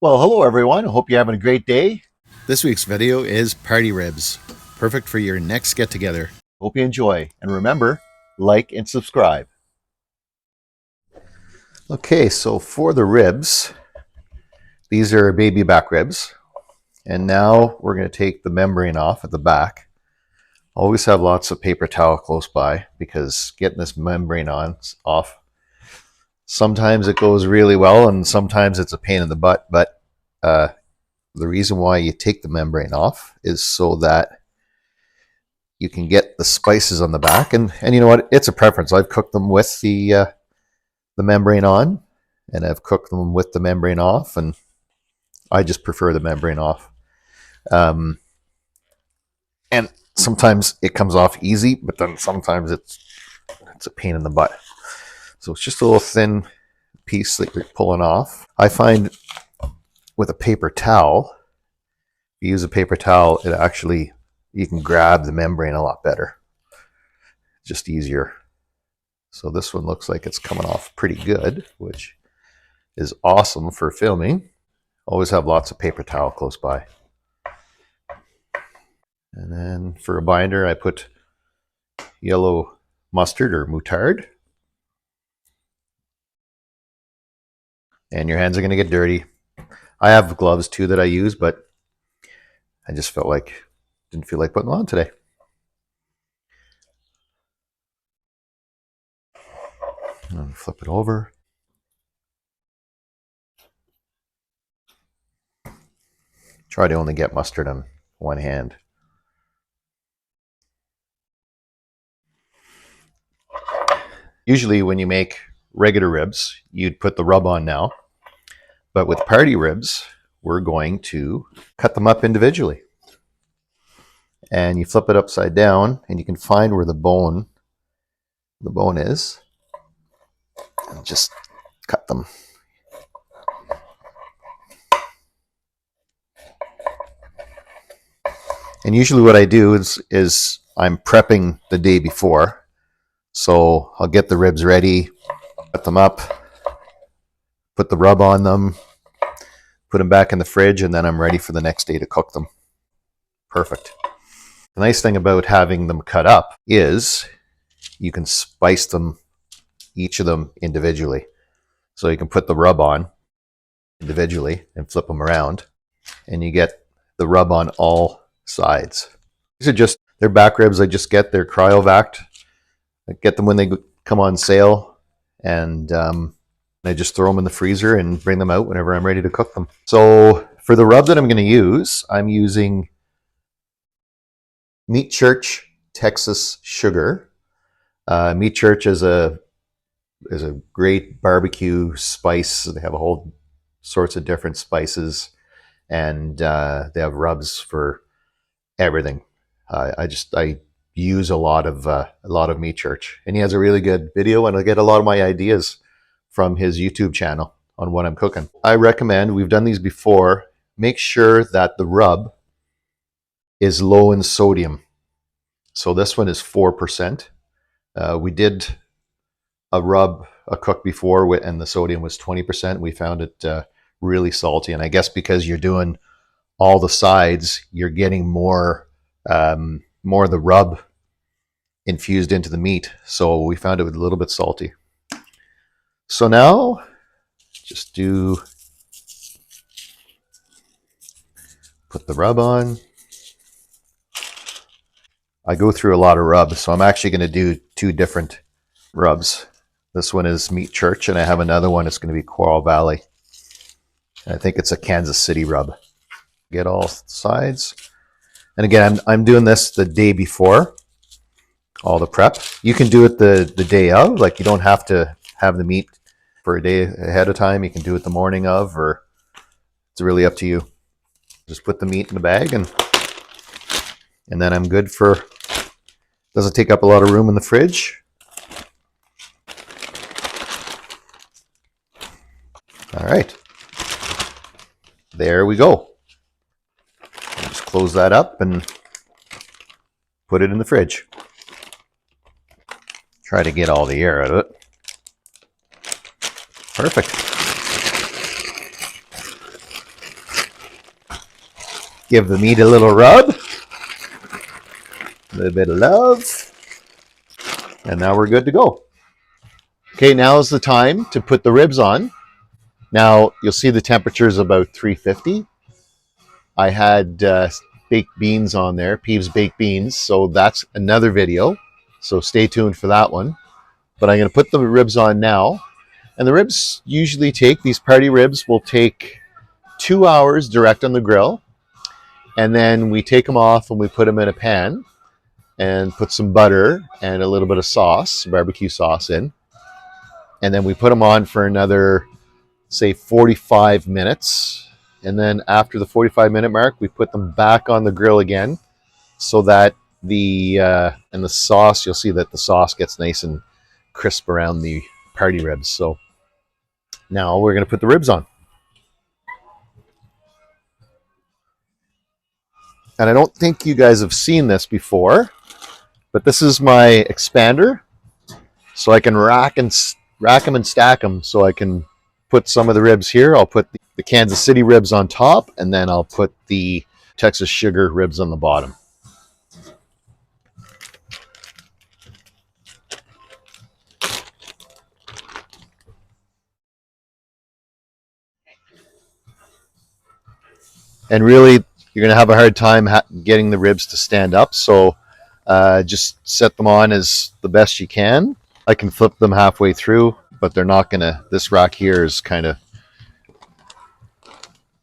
Well, hello everyone. I hope you're having a great day. This week's video is party ribs, perfect for your next get together. Hope you enjoy. And remember, like and subscribe. Okay, so for the ribs, these are baby back ribs. And now we're going to take the membrane off at the back. Always have lots of paper towel close by because getting this membrane off, sometimes it goes really well and sometimes it's a pain in the butt. But the reason why you take the membrane off is so that you can get the spices on the back. And you know what? It's a preference. I've cooked them with the membrane on, and I've cooked them with the membrane off, and I just prefer the membrane off. And sometimes it comes off easy, but then sometimes it's a pain in the butt. So it's just a little thin piece that you're pulling off. I find with a paper towel, if you use a paper towel, it actually, you can grab the membrane a lot better. Just easier. So this one looks like it's coming off pretty good, which is awesome for filming. Always have lots of paper towel close by. And then for a binder, I put yellow mustard or moutarde. And your hands are going to get dirty. I have gloves too that I use, but I just didn't feel like putting them on today. And flip it over. Try to only get mustard on one hand. Usually when you make regular ribs, you'd put the rub on now. But with party ribs, we're going to cut them up individually. And you flip it upside down, and you can find where the bone is, and just cut them. And usually what I do is I'm prepping the day before. So I'll get the ribs ready, cut them up, put the rub on them, put them back in the fridge, and then I'm ready for the next day to cook them. Perfect. The nice thing about having them cut up is you can spice them, each of them individually. So you can put the rub on individually and flip them around, and you get the rub on all sides. These are they're back ribs. They're cryovac. I get them when they come on sale, and I just throw them in the freezer and bring them out whenever I'm ready to cook them. So for the rub that I'm going to use, I'm using Meat Church Texas Sugar. Meat Church is a great barbecue spice. They have a whole sorts of different spices, and they have rubs for everything. I use a lot of Meat Church, and he has a really good video, and I get a lot of my ideas from his YouTube channel on what I'm cooking. I recommend, we've done these before, make sure that the rub is low in sodium. So this one is 4%. We did a cook before, and the sodium was 20%. We found it really salty, and I guess because you're doing all the sides, you're getting more of the rub infused into the meat. So we found it was a little bit salty. So now just put the rub on. I go through a lot of rubs, so I'm actually going to do two different rubs. This one is Meat Church, and I have another one. It's going to be Coral Valley. And I think it's a Kansas City rub. Get all sides. And again, I'm doing this the day before, all the prep. You can do it the day of. Like, you don't have to have the meat for a day ahead of time. You can do it the morning of, or it's really up to you. Just put the meat in the bag, and then I'm good for, doesn't take up a lot of room in the fridge. All right. There we go. Just close that up and put it in the fridge. Try to get all the air out of it. Perfect. Give the meat a little rub, a little bit of love, and now we're good to go. Okay, now is the time to put the ribs on. Now you'll see the temperature is about 350. I had baked beans on there, Peeves baked beans, so that's another video. So stay tuned for that one. But I'm going to put the ribs on now. And the ribs usually take, these party ribs will take 2 hours direct on the grill. And then we take them off and we put them in a pan and put some butter and a little bit of sauce, barbecue sauce in. And then we put them on for another, say, 45 minutes. And then after the 45-minute mark, we put them back on the grill again so that and the sauce, you'll see that the sauce gets nice and crisp around the party ribs. So now we're going to put the ribs on. And I don't think you guys have seen this before, but this is my expander. So I can rack them and stack them. So I can put some of the ribs here. I'll put the Kansas City ribs on top, and then I'll put the Texas Sugar ribs on the bottom. And really, you're going to have a hard time getting the ribs to stand up. So just set them on as the best you can. I can flip them halfway through, but they're not going to, this rack here is kind of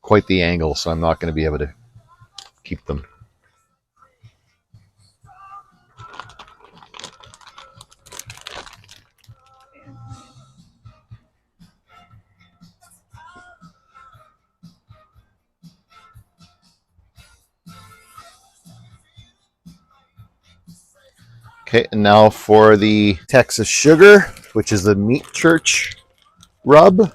quite the angle, so I'm not going to be able to keep them. Okay, and now for the Texas Sugar, which is the Meat Church rub.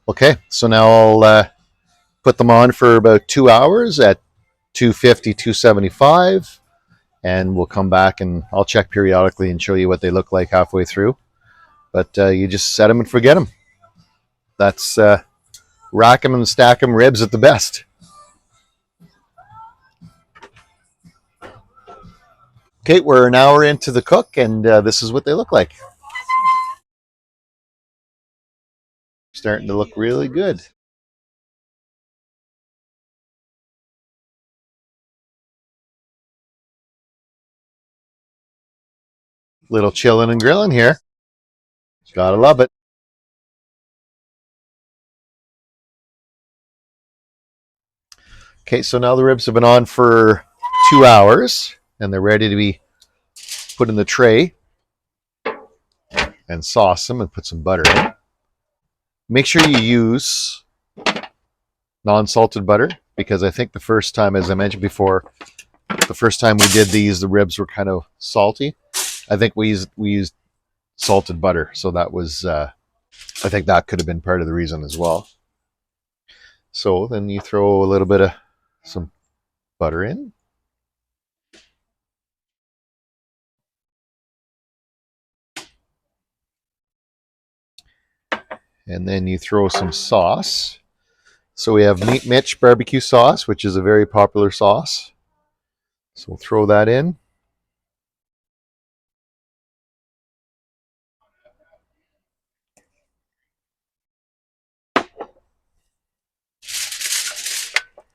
Okay, so now I'll put them on for about 2 hours at 250, 275, and we'll come back and I'll check periodically and show you what they look like halfway through. But you just set them and forget them. That's rack them and stack them ribs at the best. Okay, we're an hour into the cook, and this is what they look like. Starting to look really good. Little chilling and grilling here. Gotta love it. Okay, so now the ribs have been on for 2 hours, and they're ready to be put in the tray and sauce them and put some butter in. Make sure you use non-salted butter, because I think the first time, as I mentioned before, the first time we did these, the ribs were kind of salty. I think we used salted butter, so that was I think that could have been part of the reason as well. So then you throw a little bit of some butter in. And then you throw some sauce. So we have Meat Mitch barbecue sauce, which is a very popular sauce. So we'll throw that in.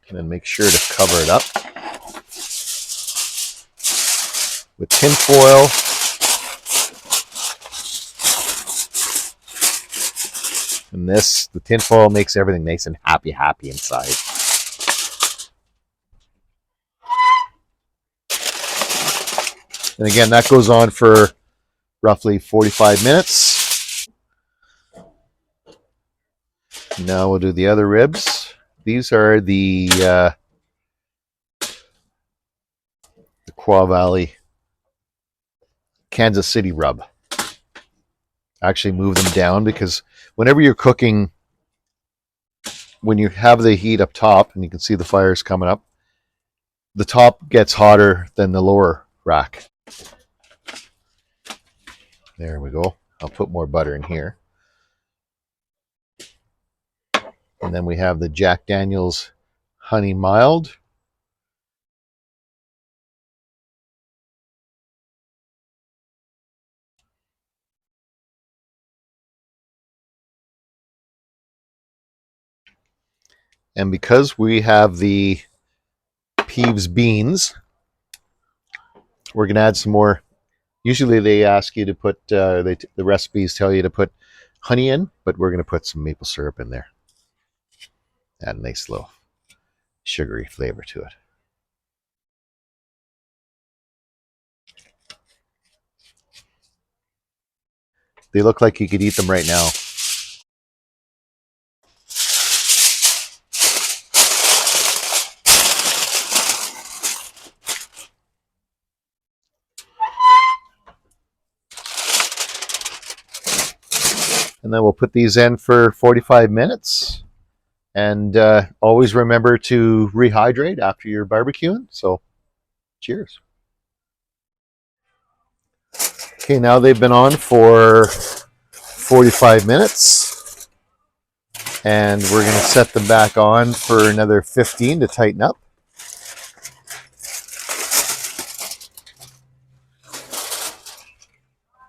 And then make sure to cover it up with tin foil. And the tin foil makes everything nice and happy inside. And again, that goes on for roughly 45 minutes. Now we'll do the other ribs. These are the Quaw Valley Kansas City rub. Actually move them down, because whenever you're cooking, when you have the heat up top, and you can see the fires coming up, the top gets hotter than the lower rack. There we go. I'll put more butter in here. And then we have the Jack Daniel's Honey Mild. And because we have the Peeves beans, we're going to add some more. Usually they ask you to put, the recipes tell you to put honey in, but we're going to put some maple syrup in there. Add a nice little sugary flavor to it. They look like you could eat them right now. And then we'll put these in for 45 minutes. And always remember to rehydrate after you're barbecuing. So, cheers. Okay, now they've been on for 45 minutes. And we're going to set them back on for another 15 to tighten up.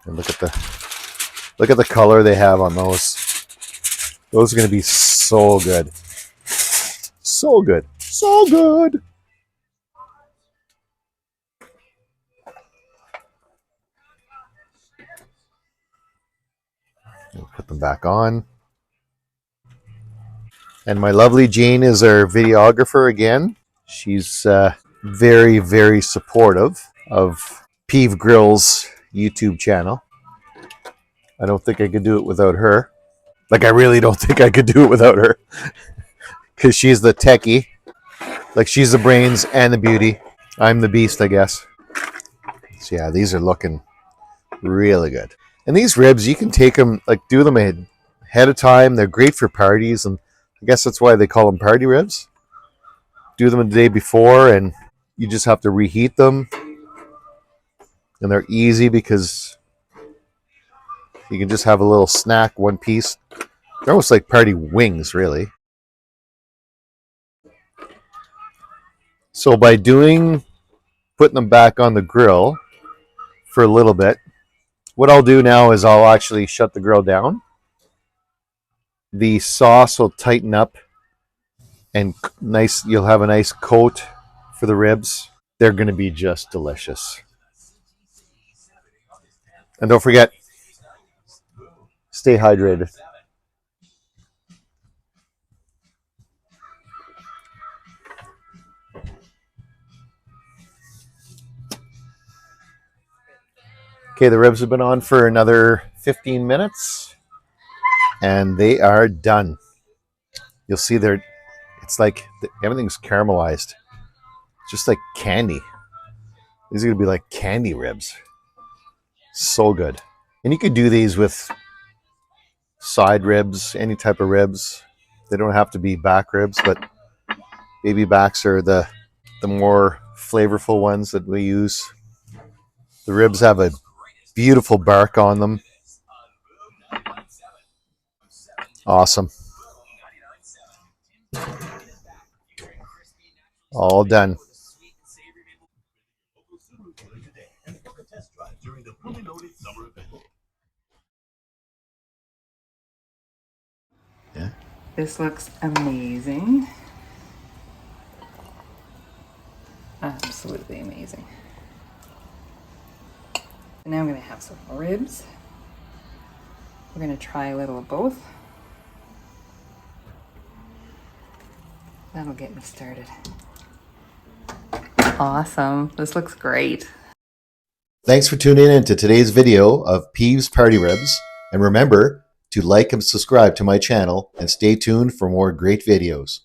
And look at the color they have on those. Those are going to be so good. So good. So good. We'll put them back on. And my lovely Jane is our videographer again. She's very, very supportive of Peeve Grill's YouTube channel. I don't think I could do it without her. Like, I really don't think I could do it without her. Because she's the techie. Like, she's the brains and the beauty. I'm the beast, I guess. So yeah, these are looking really good. And these ribs, you can take them, like, do them ahead of time. They're great for parties, and I guess that's why they call them party ribs. Do them the day before, and you just have to reheat them. And they're easy because you can just have a little snack, one piece. They're almost like party wings, really. So by putting them back on the grill for a little bit, what I'll do now is I'll actually shut the grill down. The sauce will tighten up and nice. You'll have a nice coat for the ribs. They're going to be just delicious. And don't forget, stay hydrated. Okay, the ribs have been on for another 15 minutes and they are done. You'll see it's like everything's caramelized. Just like candy. These are going to be like candy ribs. So good. And you could do these with side ribs, any type of ribs. They don't have to be back ribs, but baby backs are the more flavorful ones that we use. The ribs have a beautiful bark on them. Awesome. All done. Yeah. This looks amazing. Absolutely amazing. Now I'm going to have some ribs. We're going to try a little of both. That'll get me started. Awesome. This looks great. Thanks for tuning in to today's video of Peeves Party Ribs. And remember to like and subscribe to my channel and stay tuned for more great videos.